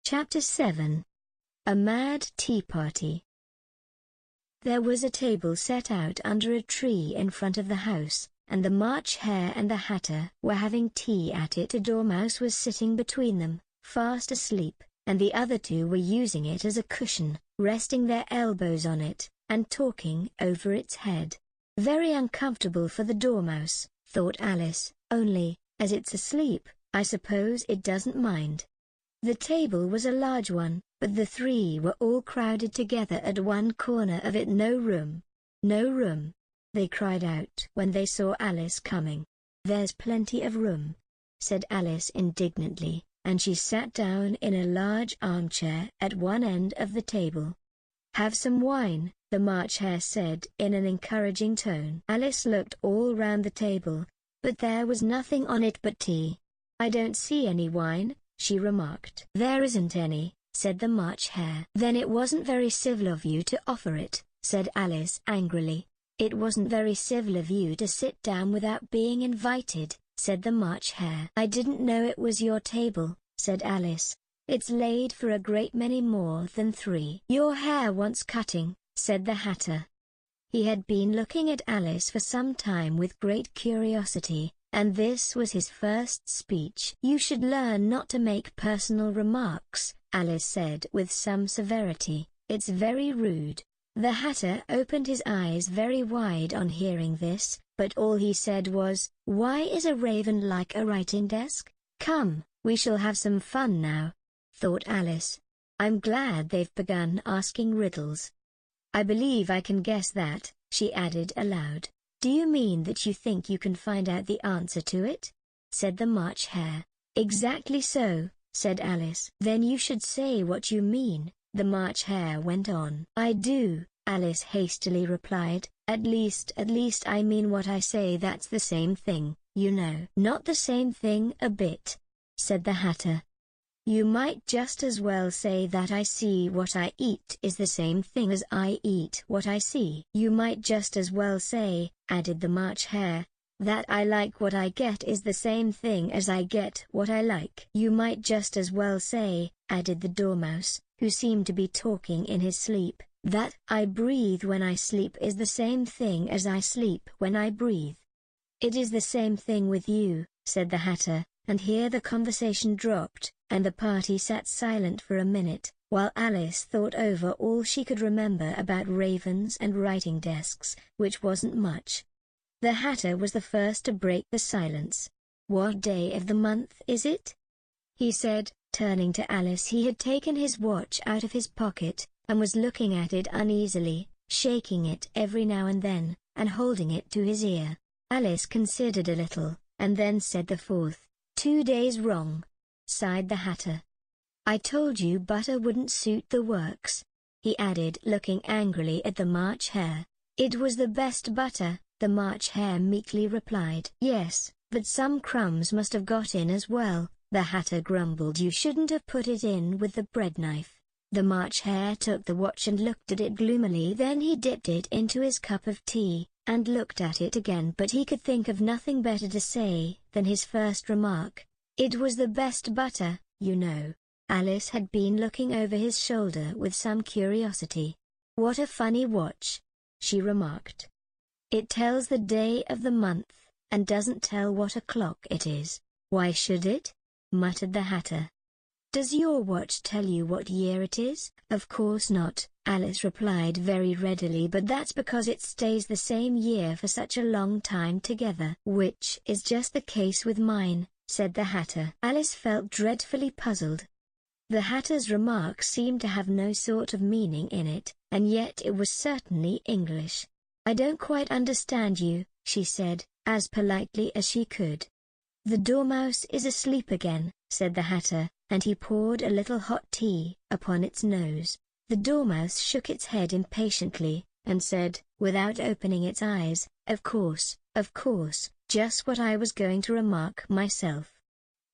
Chapter 7. A Mad TeaParty. There was a table set out under a tree in front of the house, and the March Hare and the Hatter were having tea at it. A Dormouse was sitting between them, fast asleep, and the other two were using it as a cushion, resting their elbows on it, and talking over its head. Very uncomfortable for the Dormouse, thought Alice, only, as it's asleep, I suppose it doesn't mind. The table was a large one, but the three were all crowded together at one corner of it. No room. No room, they cried out when they saw Alice coming. There's plenty of room, said Alice indignantly, and she sat down in a large armchair at one end of the table. Have some wine, the March Hare said in an encouraging tone. Alice looked all round the table, but there was nothing on it but tea. I don't see any wine, she remarked. There isn't any, said the March Hare. Then it wasn't very civil of you to offer it, said Alice angrily. It wasn't very civil of you to sit down without being invited, said the March Hare. I didn't know it was your table, said Alice. It's laid for a great many more than three. Your hair wants cutting, said the Hatter. He had been looking at Alice for some time with great curiosity, and this was his first speech. You should learn not to make personal remarks, Alice said with some severity. It's very rude. The Hatter opened his eyes very wide on hearing this, but all he said was, Why is a raven like a writing desk? Come, we shall have some fun now, thought Alice. I'm glad they've begun asking riddles. I believe I can guess that, she added aloud. Do you mean that you think you can find out the answer to it? Said the March Hare. Exactly so, said Alice. Then you should say what you mean, the March Hare went on. I do, Alice hastily replied. At least I mean what I say. That's the same thing, you know. Not the same thing a bit, said the Hatter. You might just as well say that I see what I eat is the same thing as I eat what I see. You might just as well say, added the March Hare, that I like what I get is the same thing as I get what I like. You might just as well say, added the Dormouse, who seemed to be talking in his sleep, that I breathe when I sleep is the same thing as I sleep when I breathe. It is the same thing with you, said the Hatter, and here the conversation dropped, and the party sat silent for a minute, while Alice thought over all she could remember about ravens and writing desks, which wasn't much. The Hatter was the first to break the silence. What day of the month is it? He said, turning to Alice. He had taken his watch out of his pocket, and was looking at it uneasily, shaking it every now and then, and holding it to his ear. Alice considered a little, and then said the 4th. 2 days wrong, sighed the Hatter. I told you butter wouldn't suit the works, he added, looking angrily at the March Hare. It was the best butter, the March Hare meekly replied. Yes, but some crumbs must have got in as well, the Hatter grumbled. You shouldn't have put it in with the bread knife. The March Hare took the watch and looked at it gloomily. Then he dipped it into his cup of tea, and looked at it again, but he could think of nothing better to say than his first remark. It was the best butter, you know. Alice had been looking over his shoulder with some curiosity. What a funny watch, she remarked. It tells the day of the month, and doesn't tell what o'clock it is. Why should it? Muttered the Hatter. Does your watch tell you what year it is? Of course not, Alice replied very readily, but that's because it stays the same year for such a long time together. Which is just the case with mine, said the Hatter. Alice felt dreadfully puzzled. The Hatter's remark seemed to have no sort of meaning in it, and yet it was certainly English. I don't quite understand you, she said, as politely as she could. The Dormouse is asleep again, said the Hatter, and he poured a little hot tea upon its nose. The Dormouse shook its head impatiently, and said, without opening its eyes, of course, just what I was going to remark myself.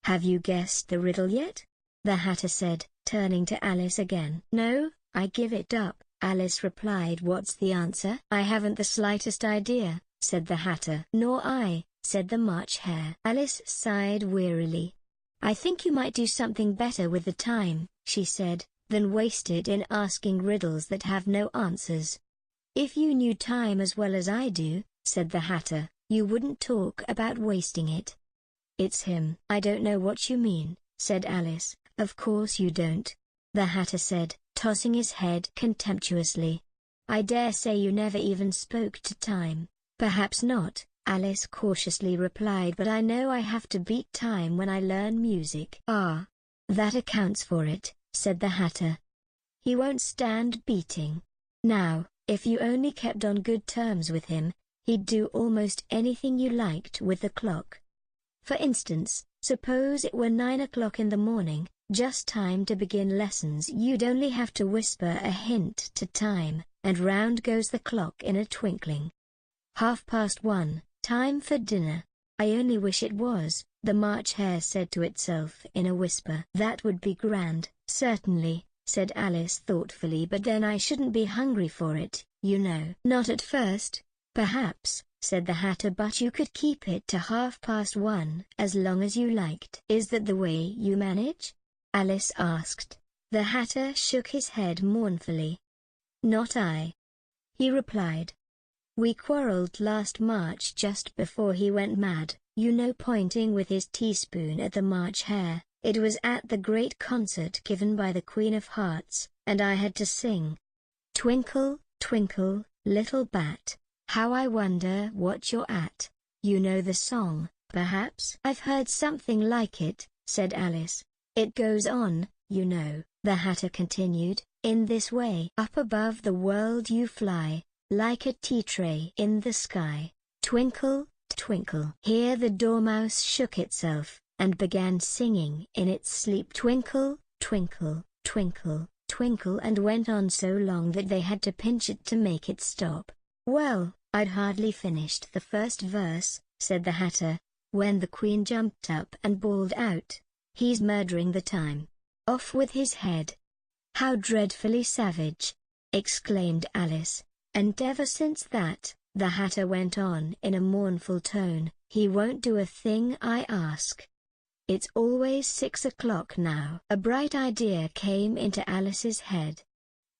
Have you guessed the riddle yet? The Hatter said, turning to Alice again. No, I give it up, Alice replied. What's the answer? I haven't the slightest idea, said the Hatter. Nor I, said the March Hare. Alice sighed wearily. "I think you might do something better with the time," she said, "than waste it in asking riddles that have no answers." "If you knew time as well as I do," said the Hatter, "you wouldn't talk about wasting it." "It's him." "I don't know what you mean," said Alice. "Of course you don't," the Hatter said, tossing his head contemptuously. "I dare say you never even spoke to time." "Perhaps not," Alice cautiously replied, "but I know I have to beat time when I learn music." "Ah, that accounts for it," said the Hatter. "He won't stand beating. Now, if you only kept on good terms with him, he'd do almost anything you liked with the clock. For instance, suppose it were 9 o'clock in the morning, just time to begin lessons. You'd only have to whisper a hint to time, and round goes the clock in a twinkling. 1:30, time for dinner." "I only wish it was," the March Hare said to itself in a whisper. "That would be grand." "Certainly," said Alice thoughtfully, "but then I shouldn't be hungry for it, you know." "Not at first, perhaps," said the Hatter, "but you could keep it to 1:30 as long as you liked." "Is that the way you manage?" Alice asked. The Hatter shook his head mournfully. "Not I," he replied. "We quarreled last March just before he went mad, you know," pointing with his teaspoon at the March Hare. "It was at the great concert given by the Queen of Hearts, and I had to sing, 'Twinkle, twinkle, little bat, how I wonder what you're at.' You know the song, perhaps?" "I've heard something like it," said Alice. "It goes on, you know," the Hatter continued, "in this way. Up above the world you fly, like a tea tray in the sky. Twinkle, twinkle." Here the Dormouse shook itself, and began singing in its sleep, "Twinkle, twinkle, twinkle, twinkle," and went on so long that they had to pinch it to make it stop. "Well, I'd hardly finished the first verse," said the Hatter, when the Queen jumped up and bawled out, "He's murdering the time. Off with his head." "How dreadfully savage!" exclaimed Alice. "And ever since that," the Hatter went on in a mournful tone, "he won't do a thing I ask. It's always 6 o'clock now." A bright idea came into Alice's head.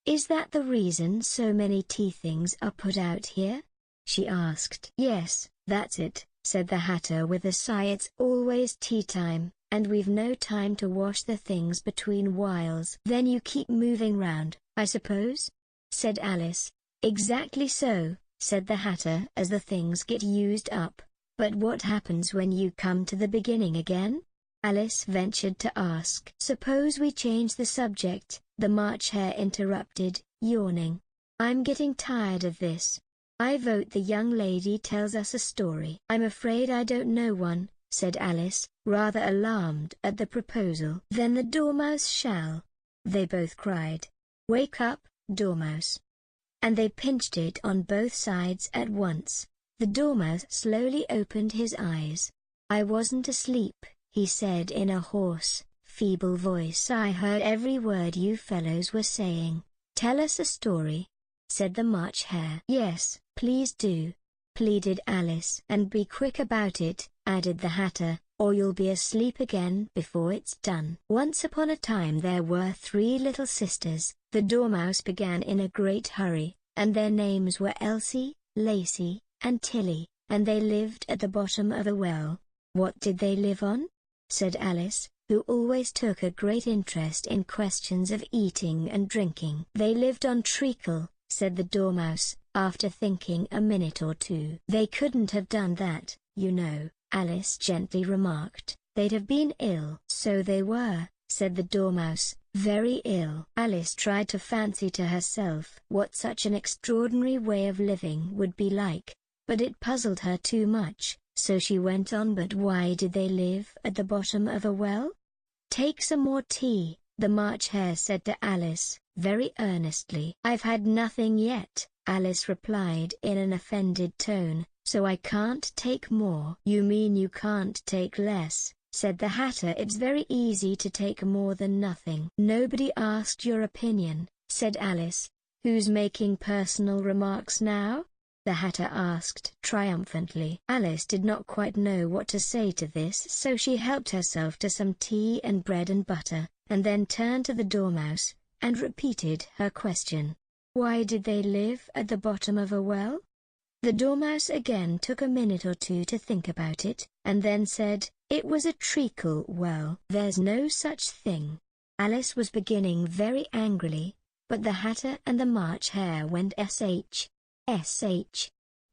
"Is that the reason so many tea things are put out here?" she asked. "Yes, that's it," said the Hatter with a sigh. "It's always tea time, and we've no time to wash the things between whiles." "Then you keep moving round, I suppose?" said Alice. "Exactly so," said the Hatter, "as the things get used up. But what happens when you come to the beginning again?" Alice ventured to ask. "Suppose we change the subject," the March Hare interrupted, yawning. "I'm getting tired of this. I vote the young lady tells us a story." "I'm afraid I don't know one," said Alice, rather alarmed at the proposal. "Then the Dormouse shall," they both cried. "Wake up, Dormouse." And they pinched it on both sides at once. The Dormouse slowly opened his eyes. "I wasn't asleep," he said in a hoarse, feeble voice. "I heard every word you fellows were saying." "Tell us a story," said the March Hare. "Yes, please do," pleaded Alice. "And be quick about it," added the Hatter, "or you'll be asleep again before it's done." "Once upon a time there were 3 little sisters," the Dormouse began in a great hurry, "and their names were Elsie, Lacey, and Tilly, and they lived at the bottom of a well." "What did they live on?" said Alice, who always took a great interest in questions of eating and drinking. "They lived on treacle," said the Dormouse, after thinking a minute or two. "They couldn't have done that, you know," Alice gently remarked. "They'd have been ill." "So they were," said the Dormouse, "very ill." Alice tried to fancy to herself what such an extraordinary way of living would be like, but it puzzled her too much, so she went on. "But why did they live at the bottom of a well?" "Take some more tea," the March Hare said to Alice, very earnestly. "I've had nothing yet," Alice replied in an offended tone, "so I can't take more." "You mean you can't take less," said the Hatter. "It's very easy to take more than nothing." "Nobody asked your opinion," said Alice. "Who's making personal remarks now?" the Hatter asked triumphantly. Alice did not quite know what to say to this, so she helped herself to some tea and bread and butter, and then turned to the Dormouse, and repeated her question. Why did they live at the bottom of a well? The Dormouse again took a minute or two to think about it, and then said, it was a treacle well. There's no such thing. Alice was beginning very angrily, but the Hatter and the March Hare went sh,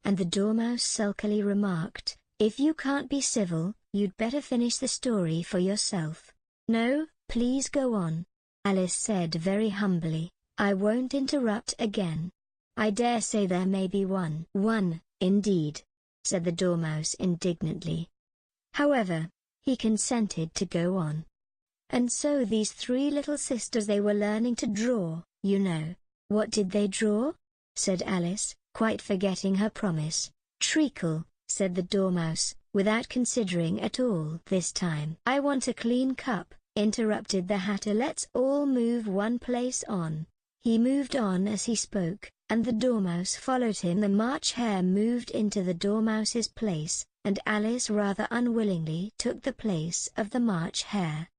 and the Dormouse sulkily remarked, if you can't be civil, you'd better finish the story for yourself. No, please go on. Alice said very humbly, I won't interrupt again. I dare say there may be one. One, indeed, said the Dormouse indignantly. However, he consented to go on. And so these three little sisters, they were learning to draw, you know. What did they draw? Said Alice, quite forgetting her promise. Treacle, said the Dormouse, without considering at all this time. I want a clean cup, interrupted the Hatter. Let's all move one place on. He moved on as he spoke, and the Dormouse followed him. The March Hare moved into the Dormouse's place, and Alice rather unwillingly took the place of the March Hare.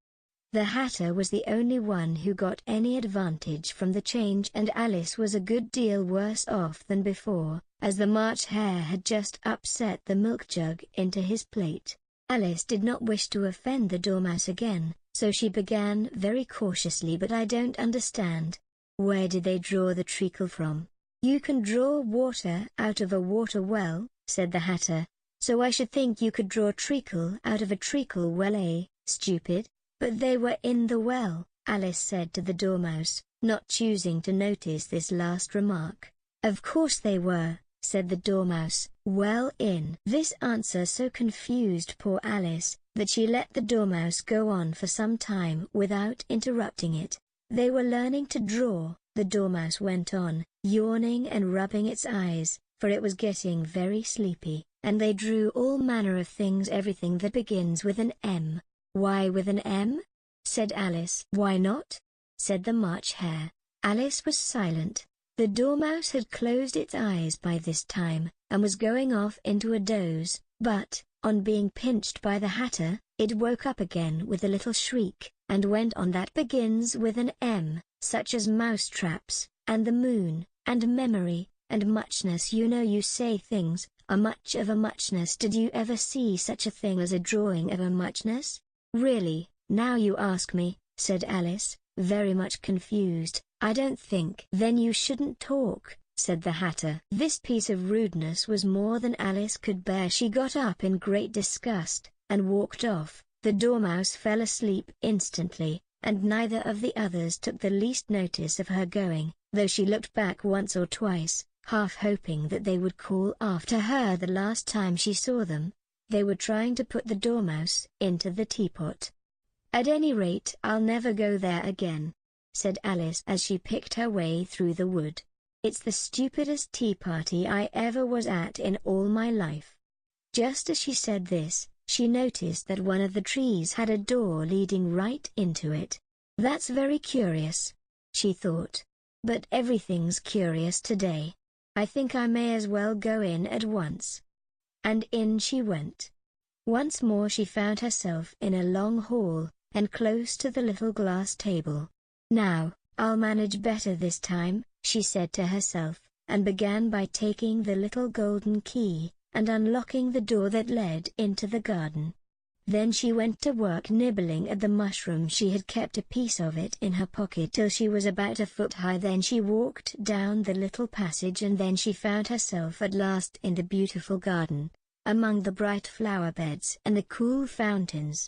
The Hatter was the only one who got any advantage from the change, and Alice was a good deal worse off than before, as the March Hare had just upset the milk jug into his plate. Alice did not wish to offend the Dormouse again, so she began very cautiously. But I don't understand. Where did they draw the treacle from? You can draw water out of a water well, said the Hatter, so I should think you could draw treacle out of a treacle well, eh, stupid? But they were in the well, Alice said to the Dormouse, not choosing to notice this last remark. Of course they were, said the Dormouse, well in. This answer so confused poor Alice, that she let the Dormouse go on for some time without interrupting it. They were learning to draw, the Dormouse went on, yawning and rubbing its eyes, for it was getting very sleepy, and they drew all manner of things, everything that begins with an M. Why with an M? Said Alice. Why not? Said the March Hare. Alice was silent. The Dormouse had closed its eyes by this time, and was going off into a doze, but, on being pinched by the Hatter, it woke up again with a little shriek, and went on. That begins with an M, such as mousetraps, and the moon, and memory, and muchness. You know, you say things, a much of a muchness. Did you ever see such a thing as a drawing of a muchness? Really, now you ask me, said Alice, very much confused. I don't think. Then you shouldn't talk, said the Hatter. This piece of rudeness was more than Alice could bear. She got up in great disgust, and walked off. The Dormouse fell asleep instantly, and neither of the others took the least notice of her going, though she looked back once or twice, half hoping that they would call after her the last time she saw them. They were trying to put the Dormouse into the teapot. At any rate, I'll never go there again, said Alice as she picked her way through the wood. It's the stupidest tea party I ever was at in all my life. Just as she said this, she noticed that one of the trees had a door leading right into it. That's very curious, she thought. But everything's curious today. I think I may as well go in at once. And in she went. Once more she found herself in a long hall, and close to the little glass table. Now, I'll manage better this time, she said to herself, and began by taking the little golden key, and unlocking the door that led into the garden. Then she went to work nibbling at the mushroom. She had kept a piece of it in her pocket till she was about a foot high. Then she walked down the little passage, and then she found herself at last in the beautiful garden, among the bright flower beds and the cool fountains.